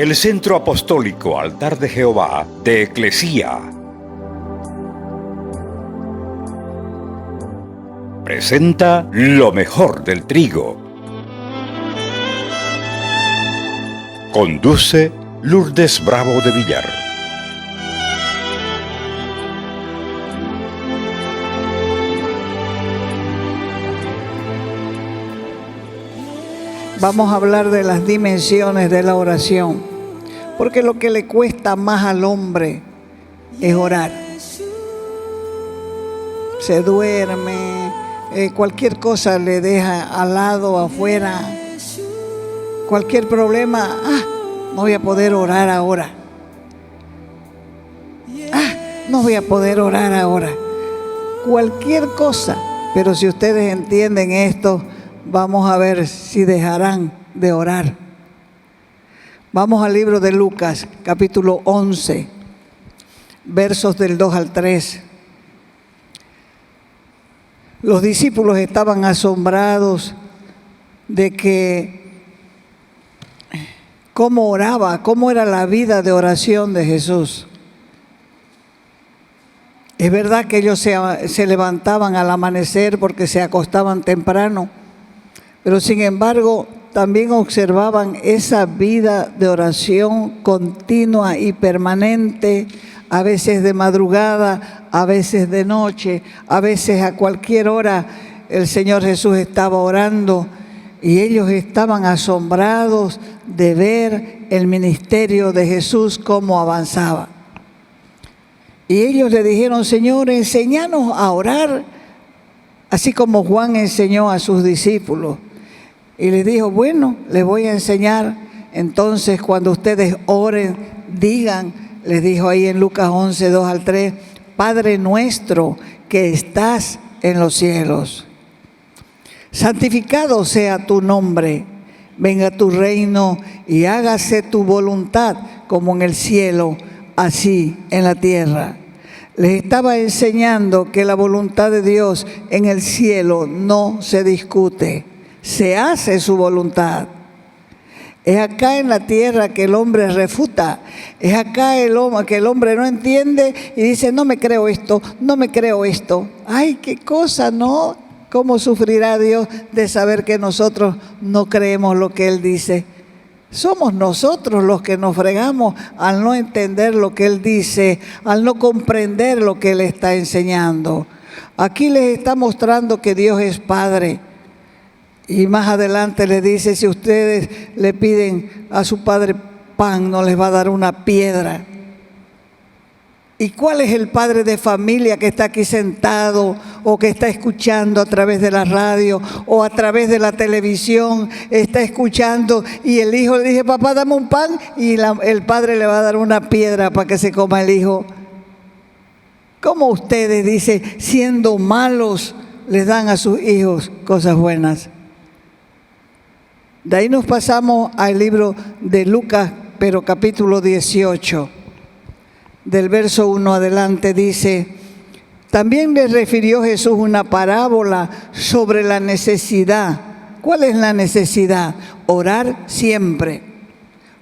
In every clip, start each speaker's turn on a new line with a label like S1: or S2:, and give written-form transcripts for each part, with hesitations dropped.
S1: el Centro Apostólico Altar de Jehová de Eclesía presenta lo mejor del trigo. Conduce Lourdes Bravo de Villar.
S2: Vamos a hablar de las dimensiones de la oración, porque lo que le cuesta más al hombre es orar. Se duerme, cualquier cosa le deja al lado, afuera, cualquier problema, no voy a poder orar ahora. No voy a poder orar ahora. Cualquier cosa, pero si ustedes entienden esto, vamos a ver si dejarán de orar. Vamos al libro de Lucas, capítulo 11, versos del 2 al 3. Los discípulos estaban asombrados de que cómo oraba, cómo era la vida de oración de Jesús. Es verdad que ellos se levantaban al amanecer porque se acostaban temprano, pero sin embargo también observaban esa vida de oración continua y permanente, a veces de madrugada, a veces de noche, a veces a cualquier hora el Señor Jesús estaba orando y ellos estaban asombrados de ver el ministerio de Jesús cómo avanzaba. Y ellos le dijeron: Señor, enséñanos a orar, así como Juan enseñó a sus discípulos. Y les dijo: bueno, les voy a enseñar. Entonces, cuando ustedes oren, digan, les dijo ahí en Lucas 11, 2 al 3, Padre nuestro que estás en los cielos, santificado sea tu nombre, venga tu reino y hágase tu voluntad como en el cielo, así en la tierra. Les estaba enseñando que la voluntad de Dios en el cielo no se discute, se hace su voluntad. Es acá en la tierra que el hombre refuta, es acá que el hombre no entiende y dice: no me creo esto, no me creo esto. Ay, qué cosa, ¿no? ¿Cómo sufrirá Dios de saber que nosotros no creemos lo que Él dice? Somos nosotros los que nos fregamos al no entender lo que Él dice, al no comprender lo que Él está enseñando. Aquí les está mostrando que Dios es Padre. Y más adelante les dice: si ustedes le piden a su Padre pan, no les va a dar una piedra. ¿Y cuál es el padre de familia que está aquí sentado o que está escuchando a través de la radio o a través de la televisión? Está escuchando y el hijo le dice: papá, dame un pan, y el padre le va a dar una piedra para que se coma el hijo. ¿Cómo ustedes, dice, siendo malos, les dan a sus hijos cosas buenas? De ahí nos pasamos al libro de Lucas, pero capítulo 18. Del verso 1 adelante dice: también les refirió Jesús una parábola sobre la necesidad. ¿Cuál es la necesidad? Orar siempre.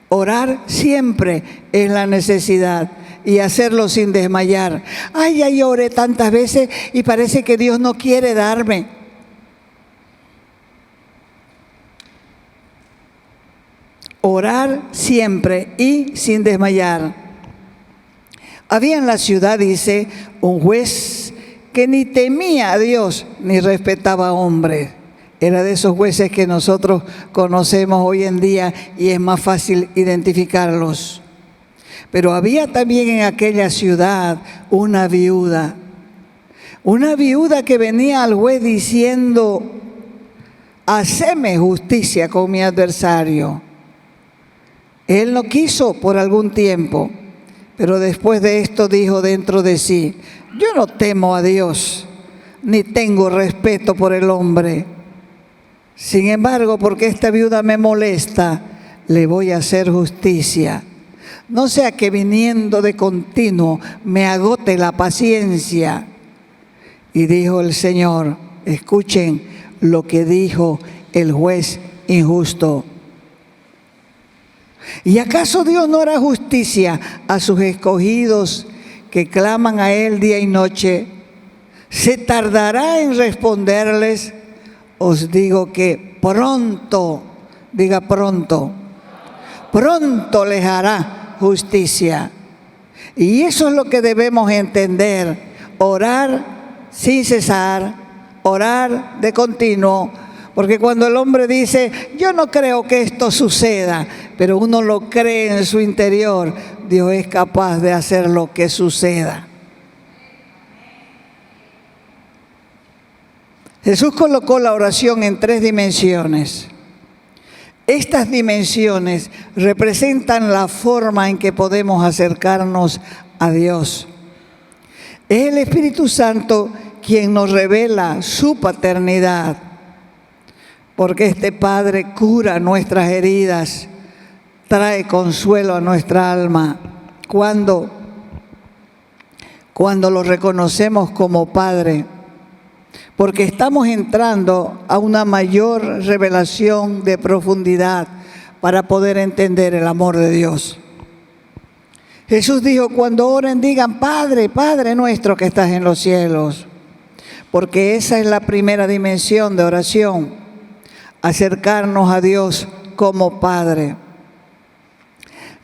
S2: Orar siempre es la necesidad, y hacerlo sin desmayar. Ay, ya lloré tantas veces y parece que Dios no quiere darme. Orar siempre y sin desmayar. Había en la ciudad, dice, un juez que ni temía a Dios ni respetaba a hombres. Era de esos jueces que nosotros conocemos hoy en día y es más fácil identificarlos. Pero había también en aquella ciudad una viuda que venía al juez diciendo: haceme justicia con mi adversario. Él no quiso por algún tiempo, pero después de esto dijo dentro de sí: yo no temo a Dios, ni tengo respeto por el hombre. Sin embargo, porque esta viuda me molesta, le voy a hacer justicia. No sea que viniendo de continuo me agote la paciencia. Y dijo el Señor: escuchen lo que dijo el juez injusto. ¿Y acaso Dios no hará justicia a sus escogidos que claman a Él día y noche? ¿Se tardará en responderles? Os digo que pronto, diga pronto, pronto les hará justicia. Y eso es lo que debemos entender: orar sin cesar, orar de continuo. Porque cuando el hombre dice, yo no creo que esto suceda, pero uno lo cree en su interior, Dios es capaz de hacer lo que suceda. Jesús colocó la oración en 3 dimensiones. Estas dimensiones representan la forma en que podemos acercarnos a Dios. Es el Espíritu Santo quien nos revela su paternidad, porque este Padre cura nuestras heridas, trae consuelo a nuestra alma cuando lo reconocemos como Padre, porque estamos entrando a una mayor revelación de profundidad para poder entender el amor de Dios. Jesús dijo, cuando oren digan, Padre, Padre nuestro que estás en los cielos, porque esa es la primera dimensión de oración, acercarnos a Dios como Padre.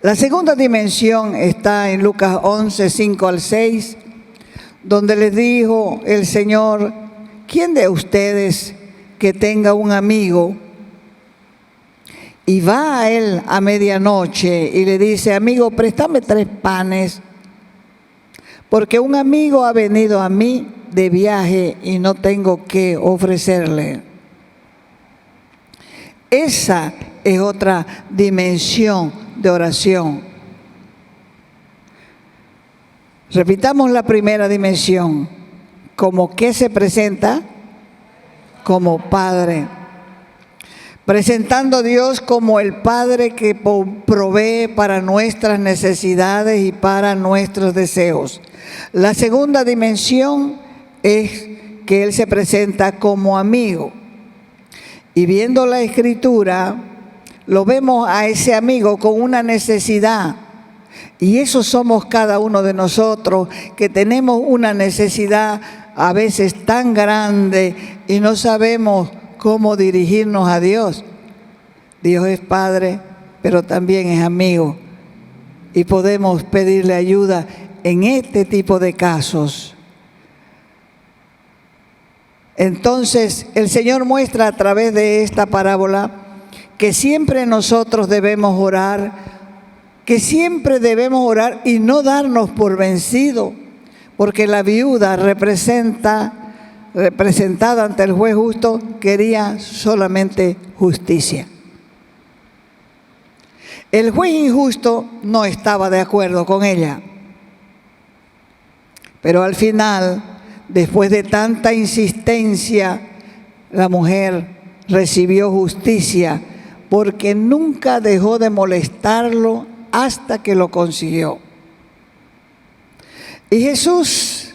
S2: La segunda dimensión está en Lucas 11, 5 al 6, donde les dijo el Señor, ¿quién de ustedes que tenga un amigo y va a él a medianoche y le dice, amigo, préstame 3 panes, porque un amigo ha venido a mí de viaje y no tengo qué ofrecerle? Esa es otra dimensión de oración. Repitamos la primera dimensión. ¿Cómo qué se presenta? Como Padre. Presentando a Dios como el Padre que provee para nuestras necesidades y para nuestros deseos. La segunda dimensión es que Él se presenta como amigo. Y viendo la Escritura, lo vemos a ese amigo con una necesidad. Y eso somos cada uno de nosotros, que tenemos una necesidad a veces tan grande y no sabemos cómo dirigirnos a Dios. Dios es Padre, pero también es amigo. Y podemos pedirle ayuda en este tipo de casos. Entonces, el Señor muestra a través de esta parábola que siempre nosotros debemos orar, y no darnos por vencido, porque la viuda representada ante el juez justo quería solamente justicia. El juez injusto no estaba de acuerdo con ella, pero al final, después de tanta insistencia, la mujer recibió justicia porque nunca dejó de molestarlo hasta que lo consiguió. Y Jesús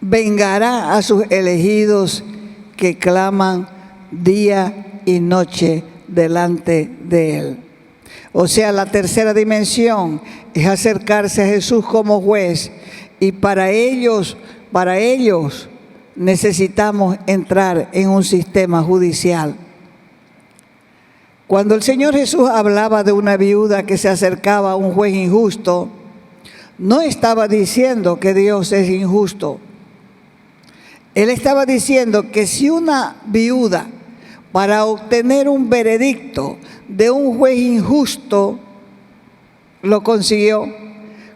S2: vengará a sus elegidos que claman día y noche delante de Él. O sea, la tercera dimensión es acercarse a Jesús como juez. Y para ellos necesitamos entrar en un sistema judicial. Cuando el Señor Jesús hablaba de una viuda que se acercaba a un juez injusto, no estaba diciendo que Dios es injusto. Él estaba diciendo que si una viuda, para obtener un veredicto de un juez injusto, lo consiguió,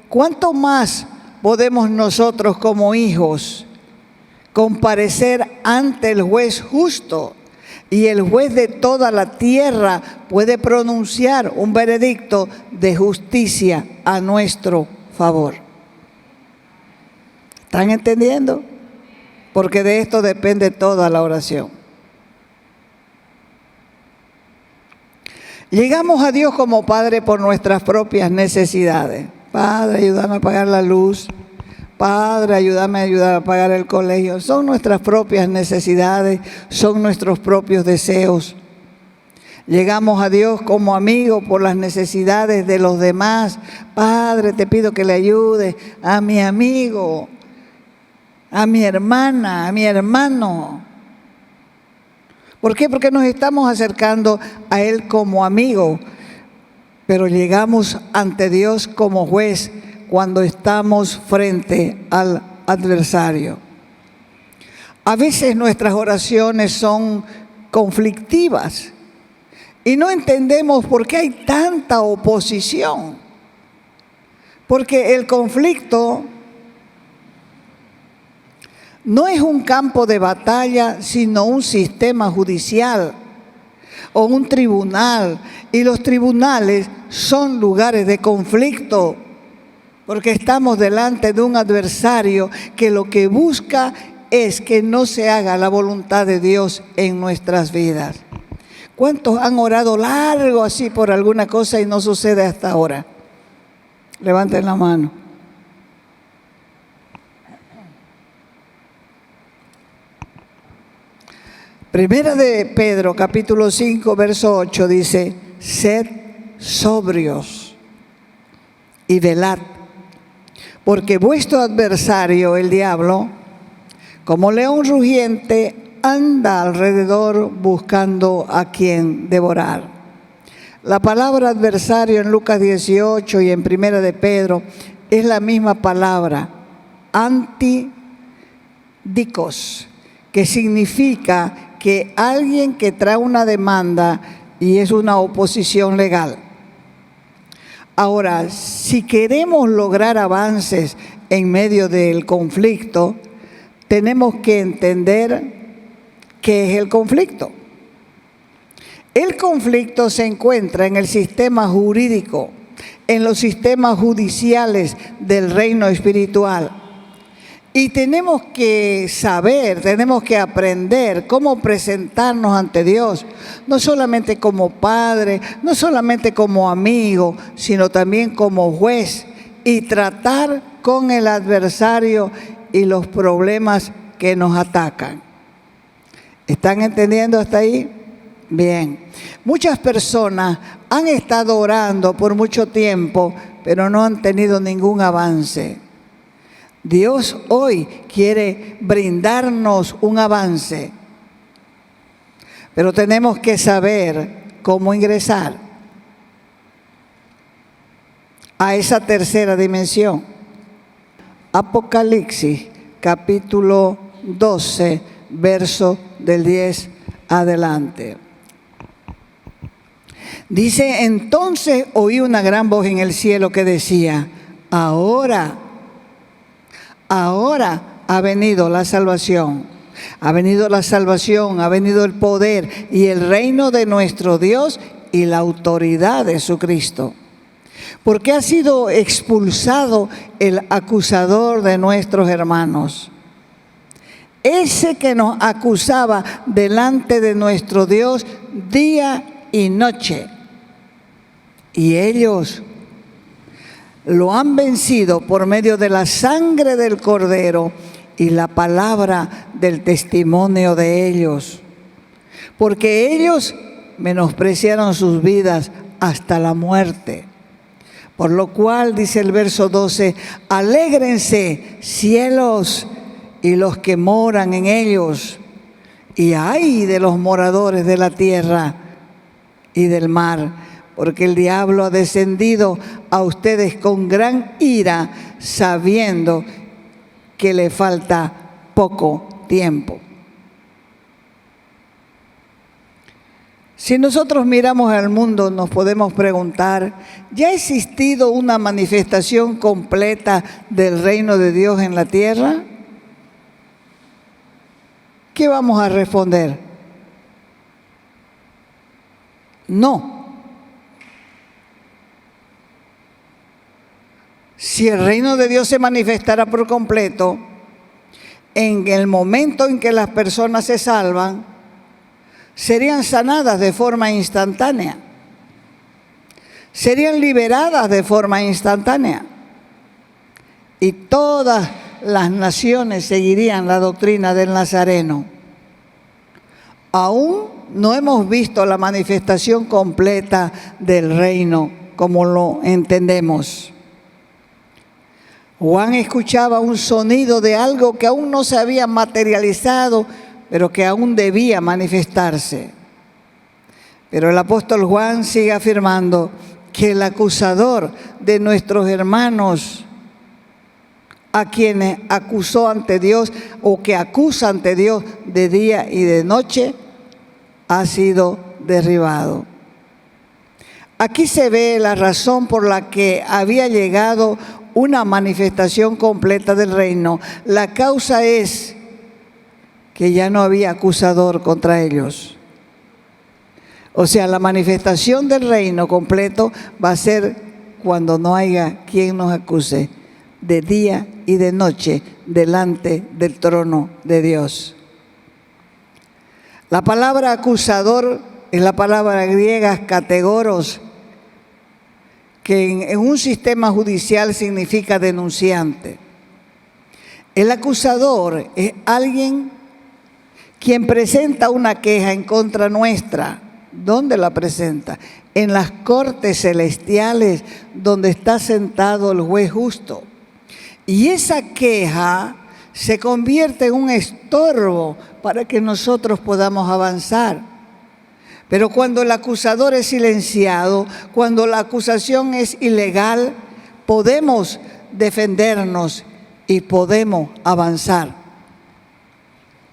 S2: ¿cuánto más podemos nosotros como hijos comparecer ante el juez justo? Y el juez de toda la tierra puede pronunciar un veredicto de justicia a nuestro favor. ¿Están entendiendo? Porque de esto depende toda la oración. Llegamos a Dios como Padre por nuestras propias necesidades. Padre, ayúdame a pagar la luz. Padre, ayúdame a pagar el colegio. Son nuestras propias necesidades, son nuestros propios deseos. Llegamos a Dios como amigos por las necesidades de los demás. Padre, te pido que le ayudes a mi amigo, a mi hermana, a mi hermano. ¿Por qué? Porque nos estamos acercando a Él como amigo, pero llegamos ante Dios como juez cuando estamos frente al adversario. A veces nuestras oraciones son conflictivas y no entendemos por qué hay tanta oposición. Porque el conflicto no es un campo de batalla, sino un sistema judicial o un tribunal. Y los tribunales son lugares de conflicto, porque estamos delante de un adversario que lo que busca es que no se haga la voluntad de Dios en nuestras vidas. ¿Cuántos han orado largo así por alguna cosa y no sucede hasta ahora? Levanten la mano. Primera de Pedro, capítulo 5, verso 8, dice: sed sobrios y velad, porque vuestro adversario, el diablo, como león rugiente, anda alrededor buscando a quien devorar. La palabra adversario en Lucas 18 y en Primera de Pedro es la misma palabra, antidikos, que significa que alguien que trae una demanda y es una oposición legal. Ahora, si queremos lograr avances en medio del conflicto, tenemos que entender qué es el conflicto. El conflicto se encuentra en el sistema jurídico, en los sistemas judiciales del reino espiritual. Y tenemos que saber, tenemos que aprender cómo presentarnos ante Dios, no solamente como padre, no solamente como amigo, sino también como juez, y tratar con el adversario y los problemas que nos atacan. ¿Están entendiendo hasta ahí? Bien. Muchas personas han estado orando por mucho tiempo, pero no han tenido ningún avance. Dios hoy quiere brindarnos un avance, pero tenemos que saber cómo ingresar a esa tercera dimensión. Apocalipsis, capítulo 12, verso del 10 adelante. Dice: entonces oí una gran voz en el cielo que decía: ahora ha venido la salvación, ha venido la salvación, ha venido el poder y el reino de nuestro Dios y la autoridad de su Cristo. Porque ha sido expulsado el acusador de nuestros hermanos, ese que nos acusaba delante de nuestro Dios día y noche. Y ellos lo han vencido por medio de la sangre del Cordero y la palabra del testimonio de ellos. Porque ellos menospreciaron sus vidas hasta la muerte. Por lo cual, dice el verso 12, alégrense cielos y los que moran en ellos, y ay de los moradores de la tierra y del mar, porque el diablo ha descendido a ustedes con gran ira, sabiendo que le falta poco tiempo. Si nosotros miramos al mundo, nos podemos preguntar, ¿ya ha existido una manifestación completa del reino de Dios en la tierra? ¿Qué vamos a responder? No. Si el reino de Dios se manifestara por completo, en el momento en que las personas se salvan, serían sanadas de forma instantánea, serían liberadas de forma instantánea, y todas las naciones seguirían la doctrina del Nazareno, aún no hemos visto la manifestación completa del reino como lo entendemos. Juan escuchaba un sonido de algo que aún no se había materializado, pero que aún debía manifestarse. Pero el apóstol Juan sigue afirmando que el acusador de nuestros hermanos, a quienes acusó ante Dios o que acusa ante Dios de día y de noche, ha sido derribado. Aquí se ve la razón por la que había llegado una manifestación completa del reino. La causa es que ya no había acusador contra ellos. O sea, la manifestación del reino completo va a ser cuando no haya quien nos acuse de día y de noche delante del trono de Dios. La palabra acusador es la palabra griega categoros, que en un sistema judicial significa denunciante. El acusador es alguien quien presenta una queja en contra nuestra. ¿Dónde la presenta? En las cortes celestiales, donde está sentado el juez justo. Y esa queja se convierte en un estorbo para que nosotros podamos avanzar. Pero cuando el acusador es silenciado, cuando la acusación es ilegal, podemos defendernos y podemos avanzar.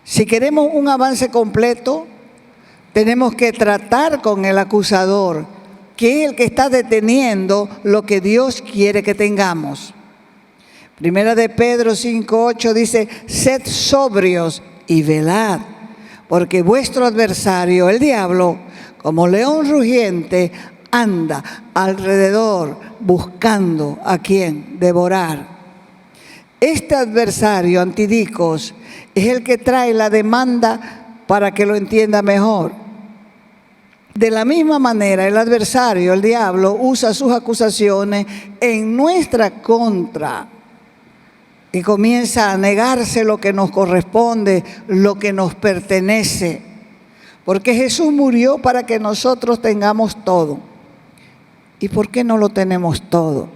S2: Si queremos un avance completo, tenemos que tratar con el acusador, que es el que está deteniendo lo que Dios quiere que tengamos. Primera de Pedro 5:8 dice: sed sobrios y velad, porque vuestro adversario, el diablo, como león rugiente, anda alrededor buscando a quien devorar. Este adversario, Antidicos, es el que trae la demanda para que lo entienda mejor. De la misma manera, el adversario, el diablo, usa sus acusaciones en nuestra contra y comienza a negarse lo que nos corresponde, lo que nos pertenece. Porque Jesús murió para que nosotros tengamos todo. ¿Y por qué no lo tenemos todo?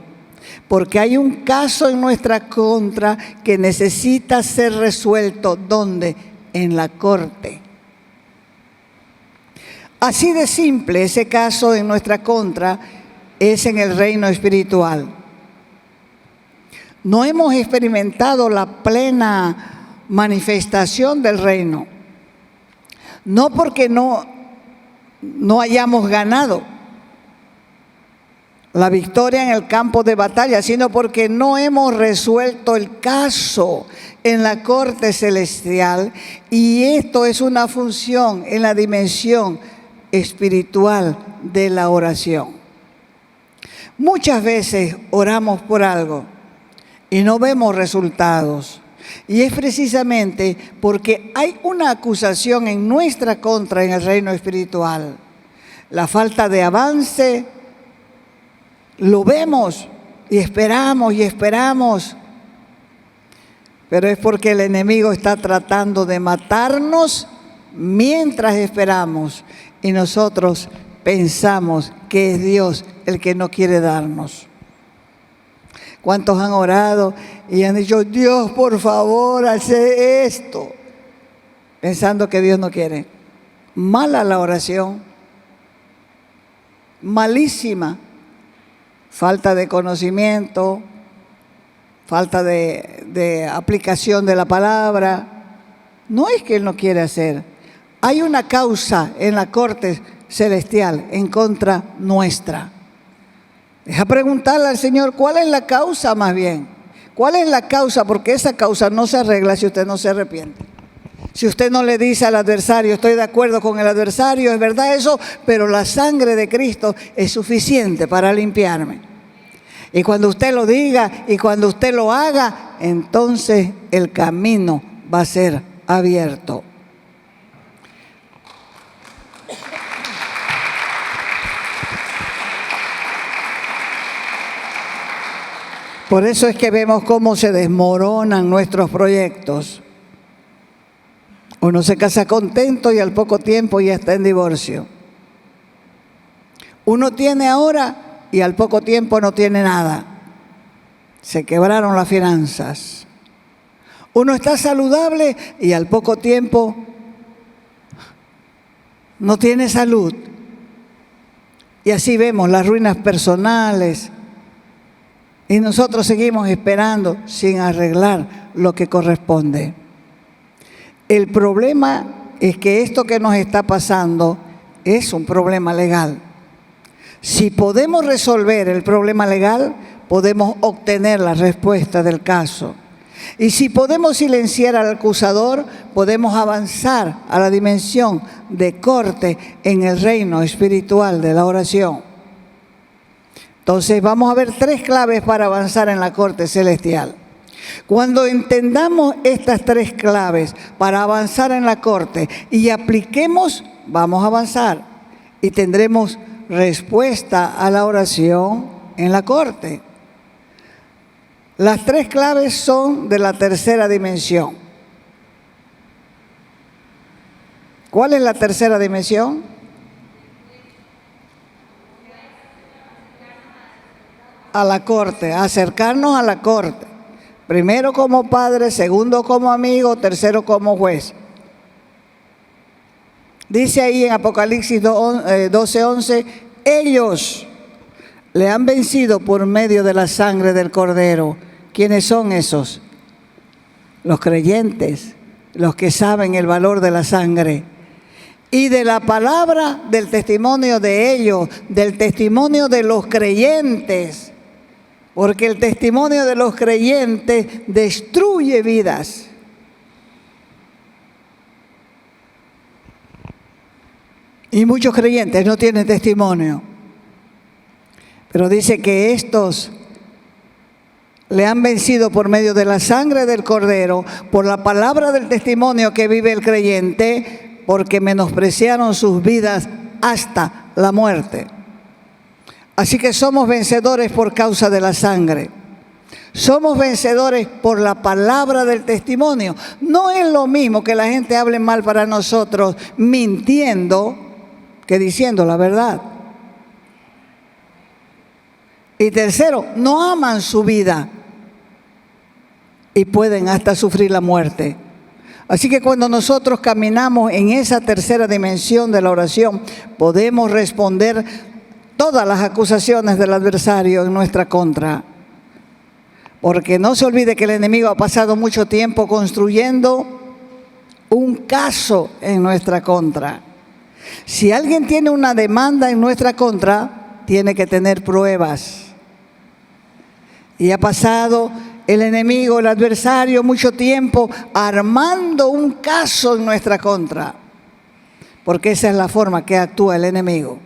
S2: Porque hay un caso en nuestra contra que necesita ser resuelto. ¿Dónde? En la corte. Así de simple, ese caso en nuestra contra es en el reino espiritual. No hemos experimentado la plena manifestación del reino. No porque no hayamos ganado la victoria en el campo de batalla, sino porque no hemos resuelto el caso en la corte celestial. Y esto es una función en la dimensión espiritual de la oración. Muchas veces oramos por algo y no vemos resultados. Y es precisamente porque hay una acusación en nuestra contra en el reino espiritual. La falta de avance, lo vemos y esperamos. Pero es porque el enemigo está tratando de matarnos mientras esperamos. Y nosotros pensamos que es Dios el que no quiere darnos. ¿Cuántos han orado y han dicho: Dios, por favor, hace esto? Pensando que Dios no quiere. Mala la oración. Malísima. Falta de conocimiento, falta de aplicación de la palabra. No es que Él no quiere hacer. Hay una causa en la corte celestial en contra nuestra. Deja preguntarle al Señor, ¿cuál es la causa más bien? ¿Cuál es la causa? Porque esa causa no se arregla si usted no se arrepiente. Si usted no le dice al adversario: estoy de acuerdo con el adversario, es verdad eso, pero la sangre de Cristo es suficiente para limpiarme. Y cuando usted lo diga y cuando usted lo haga, entonces el camino va a ser abierto. Por eso es que vemos cómo se desmoronan nuestros proyectos. Uno se casa contento y al poco tiempo ya está en divorcio. Uno tiene ahora y al poco tiempo no tiene nada. Se quebraron las finanzas. Uno está saludable y al poco tiempo no tiene salud. Y así vemos las ruinas personales. Y nosotros seguimos esperando sin arreglar lo que corresponde. El problema es que esto que nos está pasando es un problema legal. Si podemos resolver el problema legal, podemos obtener la respuesta del caso. Y si podemos silenciar al acusador, podemos avanzar a la dimensión de corte en el reino espiritual de la oración. Entonces vamos a ver 3 claves para avanzar en la corte celestial. Cuando entendamos estas 3 claves para avanzar en la corte y apliquemos, vamos a avanzar y tendremos respuesta a la oración en la corte. Las 3 claves son de la tercera dimensión. ¿Cuál es la tercera dimensión? A la corte, acercarnos a la corte. Primero como padre, segundo como amigo, tercero como juez. Dice ahí en Apocalipsis 12:11, ellos le han vencido por medio de la sangre del Cordero. ¿Quiénes son esos? Los creyentes, los que saben el valor de la sangre. Y de la palabra del testimonio de ellos, del testimonio de los creyentes. Porque el testimonio de los creyentes destruye vidas. Y muchos creyentes no tienen testimonio. Pero dice que estos le han vencido por medio de la sangre del Cordero, por la palabra del testimonio que vive el creyente, porque menospreciaron sus vidas hasta la muerte. Así que somos vencedores por causa de la sangre. Somos vencedores por la palabra del testimonio. No es lo mismo que la gente hable mal para nosotros mintiendo que diciendo la verdad. Y tercero, no aman su vida y pueden hasta sufrir la muerte. Así que cuando nosotros caminamos en esa tercera dimensión de la oración, podemos responder todas las acusaciones del adversario en nuestra contra. Porque no se olvide que el enemigo ha pasado mucho tiempo construyendo un caso en nuestra contra. Si alguien tiene una demanda en nuestra contra, tiene que tener pruebas. Y ha pasado el enemigo, el adversario, mucho tiempo armando un caso en nuestra contra. Porque esa es la forma que actúa el enemigo.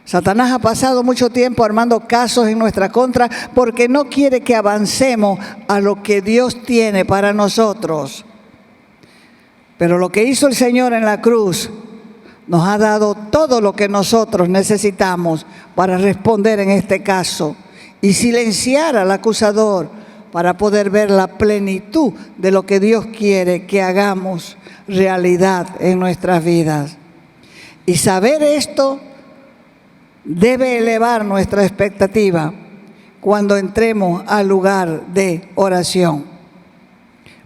S2: Satanás ha pasado mucho tiempo armando casos en nuestra contra porque no quiere que avancemos a lo que Dios tiene para nosotros. Pero lo que hizo el Señor en la cruz nos ha dado todo lo que nosotros necesitamos para responder en este caso y silenciar al acusador para poder ver la plenitud de lo que Dios quiere que hagamos realidad en nuestras vidas. Y saber esto debe elevar nuestra expectativa cuando entremos al lugar de oración.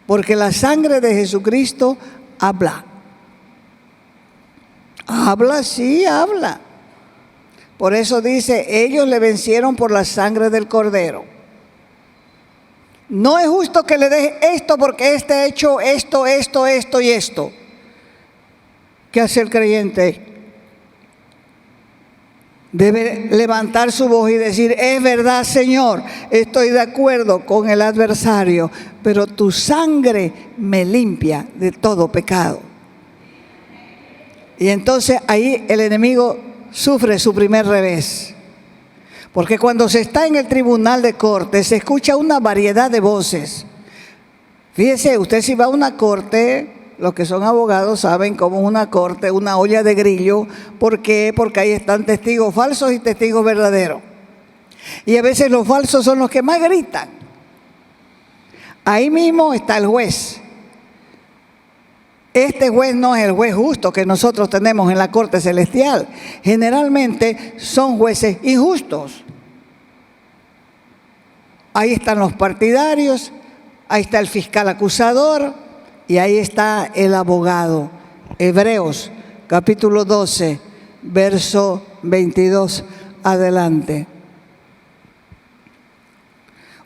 S2: Porque la sangre de Jesucristo habla. Habla, sí, habla. Por eso dice, ellos le vencieron por la sangre del Cordero. No es justo que le deje esto porque este ha hecho esto y esto. ¿Qué hace el creyente? Debe levantar su voz y decir, es verdad, Señor, estoy de acuerdo con el adversario, pero tu sangre me limpia de todo pecado. Y entonces ahí el enemigo sufre su primer revés. Porque cuando se está en el tribunal de corte, se escucha una variedad de voces. Fíjese, usted si va a una corte, los que son abogados saben cómo es una corte, una olla de grillo. ¿Por qué? Porque ahí están testigos falsos y testigos verdaderos. Y a veces los falsos son los que más gritan. Ahí mismo está el juez. Este juez no es el juez justo que nosotros tenemos en la corte celestial. Generalmente son jueces injustos. Ahí están los partidarios, ahí está el fiscal acusador y ahí está el abogado. Hebreos capítulo 12, verso 22 adelante.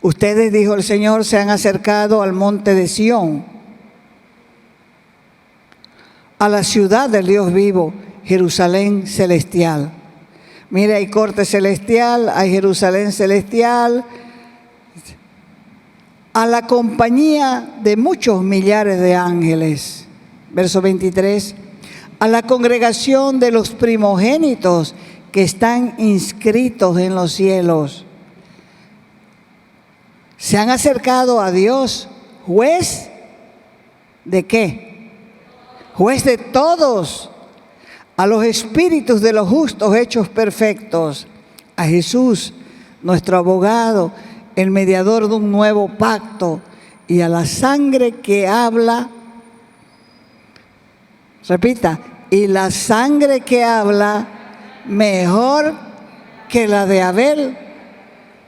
S2: Ustedes, dijo el Señor, se han acercado al monte de Sión, a la ciudad del Dios vivo, Jerusalén celestial. Mire, hay corte celestial, hay Jerusalén celestial, a la compañía de muchos millares de ángeles. Verso 23, a la congregación de los primogénitos que están inscritos en los cielos. Se han acercado a Dios, juez ¿de qué? Juez de todos, a los espíritus de los justos hechos perfectos, a Jesús, nuestro abogado, el mediador de un nuevo pacto, y a la sangre que habla, repita, y la sangre que habla mejor que la de Abel.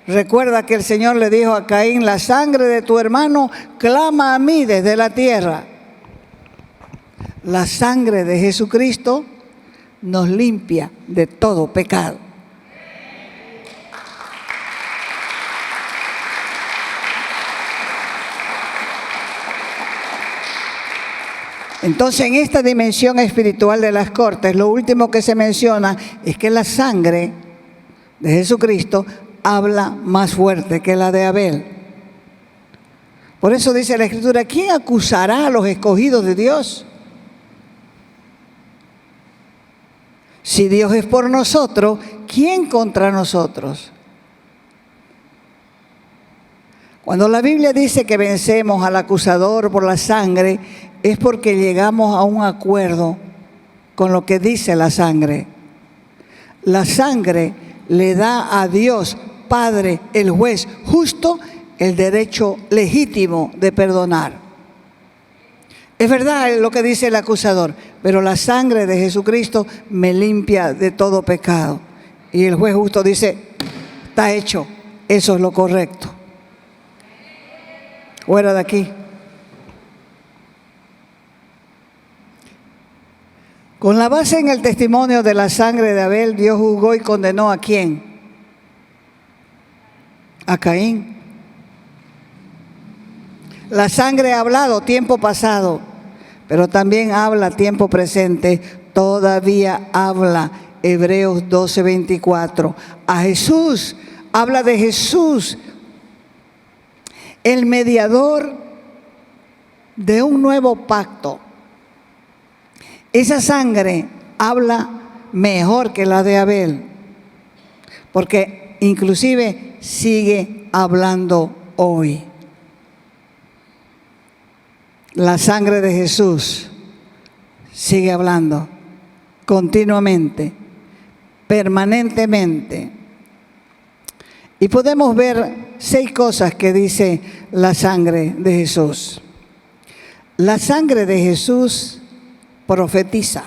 S2: Recuerda que el Señor le dijo a Caín, la sangre de tu hermano clama a mí desde la tierra. La sangre de Jesucristo nos limpia de todo pecado. Entonces, en esta dimensión espiritual de las cortes, lo último que se menciona es que la sangre de Jesucristo habla más fuerte que la de Abel. Por eso dice la Escritura, ¿quién acusará a los escogidos de Dios? Si Dios es por nosotros, ¿quién contra nosotros? Cuando la Biblia dice que vencemos al acusador por la sangre, es porque llegamos a un acuerdo con lo que dice la sangre. La sangre le da a Dios, Padre, el juez justo, el derecho legítimo de perdonar. Es verdad lo que dice el acusador, pero la sangre de Jesucristo me limpia de todo pecado. Y el juez justo dice, está hecho, eso es lo correcto. Fuera de aquí. Con la base en el testimonio de la sangre de Abel, Dios juzgó y condenó ¿a quién? A Caín. La sangre ha hablado tiempo pasado, pero también habla tiempo presente, todavía habla. Hebreos 12:24. A Jesús, habla de Jesús, el mediador de un nuevo pacto. Esa sangre habla mejor que la de Abel, porque inclusive sigue hablando hoy. La sangre de Jesús sigue hablando continuamente, permanentemente. Y podemos ver 6 cosas que dice la sangre de Jesús. La sangre de Jesús profetiza,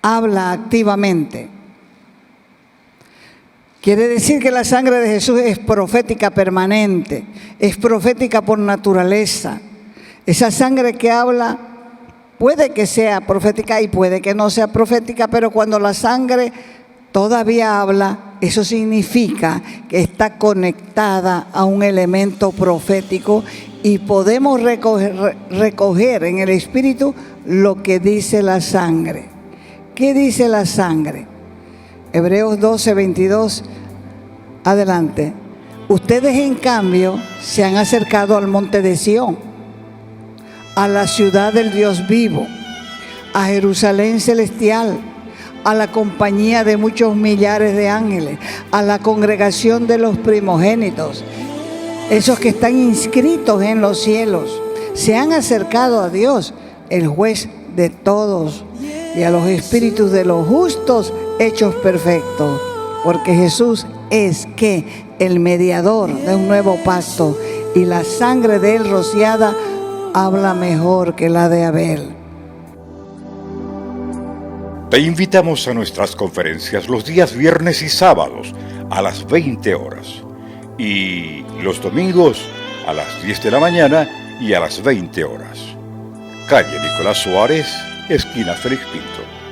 S2: habla activamente. Quiere decir que la sangre de Jesús es profética permanente, es profética por naturaleza. Esa sangre que habla puede que sea profética y puede que no sea profética, pero cuando la sangre todavía habla, eso significa que está conectada a un elemento profético y podemos recoger en el Espíritu lo que dice la sangre. ¿Qué dice la sangre? Hebreos 12:22, adelante. Ustedes, en cambio, se han acercado al monte de Sión, a la ciudad del Dios vivo, a Jerusalén celestial, a la compañía de muchos millares de ángeles, a la congregación de los primogénitos, esos que están inscritos en los cielos. Se han acercado a Dios, el juez de todos, y a los espíritus de los justos hechos perfectos, porque Jesús es que el mediador de un nuevo pacto, y la sangre de él rociada habla mejor que la de Abel.
S1: Te invitamos a nuestras conferencias los días viernes y sábados a las 20 horas y los domingos a las 10 de la mañana y a las 20 horas. Calle Nicolás Suárez, esquina Félix Pinto.